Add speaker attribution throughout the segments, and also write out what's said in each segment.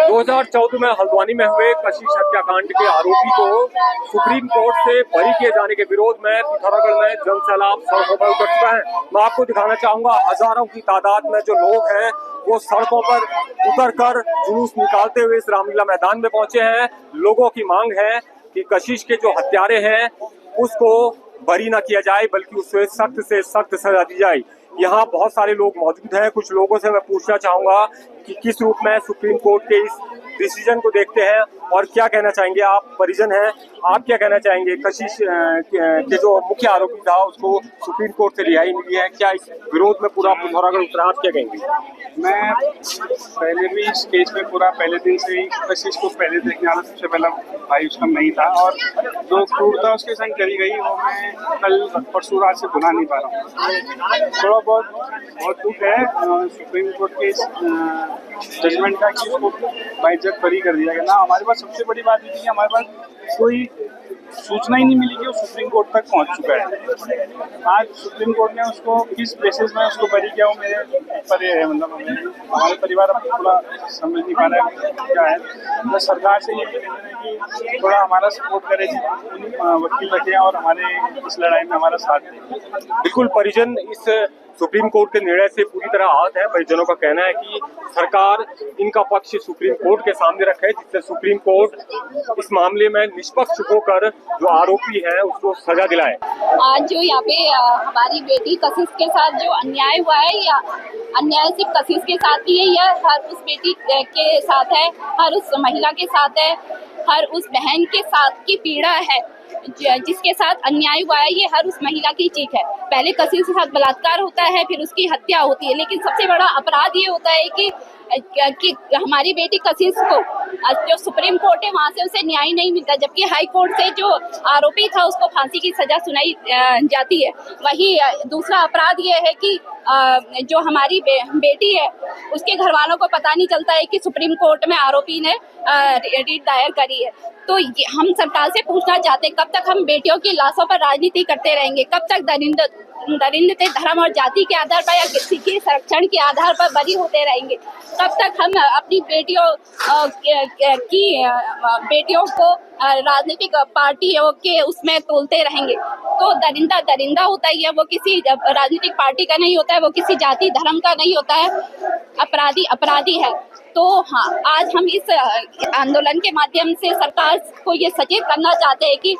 Speaker 1: 2014 में हल्द्वानी में हुए कशिश हत्याकांड के आरोपी को सुप्रीम कोर्ट से बरी किए जाने के विरोध में पिथौरागढ़ में जन सैलाब सड़कों पर उतर चुका है। मैं आपको दिखाना चाहूंगा, हजारों की तादाद में जो लोग हैं वो सड़कों पर उतरकर जुलूस निकालते हुए इस रामलीला मैदान में पहुंचे हैं। लोगों की मांग है कि कशिश के जो हत्यारे हैं उसको बरी न किया जाए, बल्कि उससे सख्त सजा दी जाए। यहाँ बहुत सारे लोग मौजूद हैं। कुछ लोगों से मैं पूछना चाहूंगा कि किस रूप में सुप्रीम कोर्ट के इस डिसीजन को देखते हैं और क्या कहना चाहेंगे। आप परिजन हैं, आप क्या कहना चाहेंगे? कशिश के जो मुख्य आरोपी था उसको सुप्रीम कोर्ट से रिहाई मिली है, क्या इस विरोध में पूरा पिथौरागढ़ उतरा? आप क्या कहेंगे?
Speaker 2: मैं पहले भी इस केस में पूरा पहले दिन से ही कशिश को पहले देखने वाला सबसे पहला भाई उसका नहीं था, और जो क्रूरता उसके संग करी गई वो मैं कल परसों रात से भुला नहीं पा रहा हूँ। थोड़ा बहुत दुख है सुप्रीम कोर्ट के इस जजमेंट का कि उसको बाइज्जत बरी कर दिया गया ना। हमारे पास सबसे बड़ी बात ये थी कि हमारे पास कोई सूचना ही नहीं मिली कि वो सुप्रीम कोर्ट तक पहुंच चुका है। आज सुप्रीम कोर्ट ने उसको किस बेसिस में उसको बरी किया वो मेरे ऊपर है, मतलब हमारे परिवार अब थोड़ा समझ नहीं पा रहा है क्या है। मैं सरकार से ये निवेदन है कि थोड़ा हमारा सपोर्ट करे, वकील रखें और हमारे इस लड़ाई में हमारा साथ दें।
Speaker 1: बिल्कुल, परिजन इस सुप्रीम कोर्ट के निर्णय से पूरी तरह आहत है। परिजनों का कहना है कि सरकार इनका पक्ष सुप्रीम कोर्ट के सामने रखे, जिससे सुप्रीम कोर्ट इस मामले में निष्पक्ष होकर जो आरोपी है उसको सजा दिलाए।
Speaker 3: आज जो यहाँ पे हमारी बेटी कशिश के साथ जो अन्याय हुआ है, या अन्याय सिर्फ कशिश के साथ ही है, यह हर उस बेटी के साथ है, हर उस महिला के साथ है, हर उस बहन के साथ की पीड़ा है जिसके साथ अन्याय हुआ है। ये हर उस महिला की चीख है। पहले कशिश के साथ बलात्कार होता है, फिर उसकी हत्या होती है, लेकिन सबसे बड़ा अपराध ये होता है कि हमारी बेटी कशिश को जो सुप्रीम कोर्ट है वहाँ से उसे न्याय नहीं मिलता, जबकि हाई कोर्ट से जो आरोपी था उसको फांसी की सजा सुनाई जाती है। वही दूसरा अपराध ये है कि जो हमारी बेटी है उसके घर वालों को पता नहीं चलता है कि सुप्रीम कोर्ट में आरोपी ने रिट दायर करी है। तो हम सरकार से पूछना चाहते हैं, कब तक हम बेटियों की लाशों पर राजनीति करते रहेंगे? कब तक दरिंदे धर्म और जाति के आधार पर या किसी के संरक्षण के आधार पर बरी होते रहेंगे? कब तक हम अपनी बेटियों को राजनीतिक पार्टियों के उसमें तोलते रहेंगे? तो दरिंदा होता ही है, वो किसी राजनीतिक पार्टी का नहीं होता है, वो किसी जाति धर्म का नहीं होता है। अपराधी है। तो हाँ, आज हम इस आंदोलन के माध्यम से सरकार को ये सचेत करना चाहते हैं कि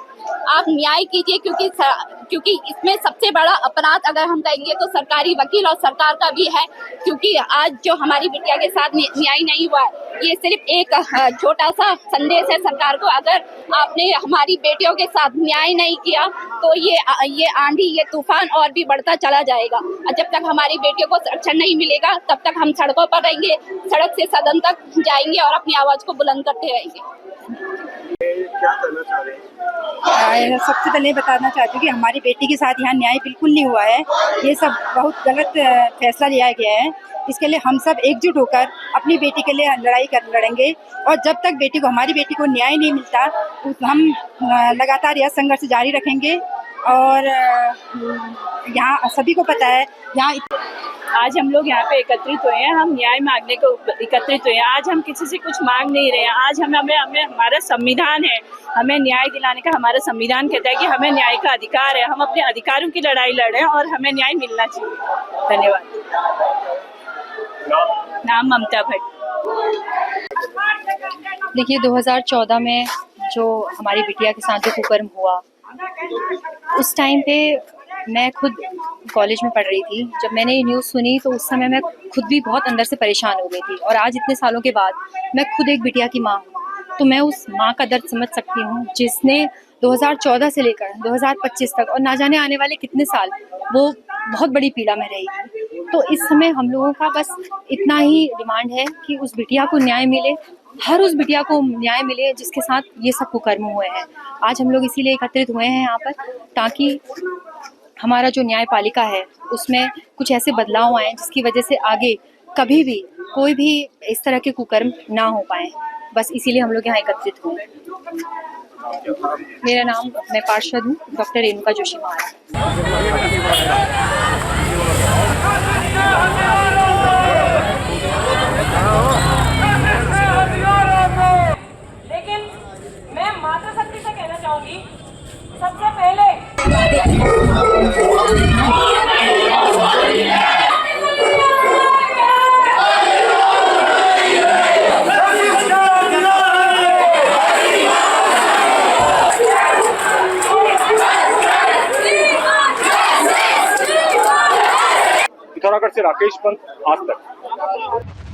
Speaker 3: आप न्याय कीजिए, क्योंकि इसमें सबसे बड़ा अपराध अगर हम कहेंगे तो सरकारी वकील और सरकार का भी है, क्योंकि आज जो हमारी बिटिया के साथ न्याय नहीं हुआ है, ये सिर्फ एक छोटा सा संदेश है सरकार को। अगर आपने हमारी बेटियों के साथ न्याय नहीं किया तो ये आंधी, ये तूफान और भी बढ़ता चला जाएगा। और जब तक हमारी बेटियों को संरक्षण नहीं मिलेगा तब तक हम सड़कों पर रहेंगे, सड़क से सदन तक जाएंगे और अपनी आवाज को बुलंद करते रहेंगे।
Speaker 1: क्या करना चाह रहे हैं?
Speaker 4: सबसे पहले बताना चाहती हूँ कि हमारी बेटी के साथ यहाँ न्याय बिल्कुल नहीं हुआ है। ये सब बहुत गलत फैसला लिया गया है। इसके लिए हम सब एकजुट होकर अपनी बेटी के लिए लड़ेंगे, और जब तक हमारी बेटी को न्याय नहीं मिलता हम लगातार यह संघर्ष जारी रखेंगे। और यहाँ सभी को पता है, यहाँ
Speaker 5: आज हम लोग यहाँ पे एकत्रित हुए हैं, हम न्याय मांगने को एकत्रित हुए हैं। आज हम किसी से कुछ मांग नहीं रहे हैं। आज हमें हमारा संविधान है, हमें न्याय दिलाने का हमारा संविधान कहता है कि हमें न्याय का अधिकार है। हम अपने अधिकारों की लड़ाई लड़ रहे हैं और हमें न्याय मिलना चाहिए। धन्यवाद। नाम ममता भट्ट।
Speaker 6: देखिए, 2014 में जो हमारी बिटिया के साथ जो कुकर्म हुआ, उस टाइम पे मैं खुद कॉलेज में पढ़ रही थी। जब मैंने ये न्यूज़ सुनी तो उस समय मैं खुद भी बहुत अंदर से परेशान हो गई थी, और आज इतने सालों के बाद मैं खुद एक बिटिया की माँ हूँ, तो मैं उस माँ का दर्द समझ सकती हूँ जिसने 2014 से लेकर 2025 तक और ना जाने आने वाले कितने साल वो बहुत बड़ी पीड़ा में रहेगी। तो इस समय हम लोगों का बस इतना ही डिमांड है कि उस बिटिया को न्याय मिले, हर उस बिटिया को न्याय मिले जिसके साथ ये सब कुकर्म हुए हैं। आज हम लोग इसीलिए एकत्रित हुए हैं यहाँ पर, ताकि हमारा जो न्यायपालिका है उसमें कुछ ऐसे बदलाव आए जिसकी वजह से आगे कभी भी कोई भी इस तरह के कुकर्म ना हो पाए। बस इसीलिए हम लोग यहाँ एकत्रित हुए। मेरा नाम, मैं पार्षद हूँ, डॉक्टर रेणुका जोशी महाराज।
Speaker 1: पिथौरागढ़ से राकेश पंत, आज तक।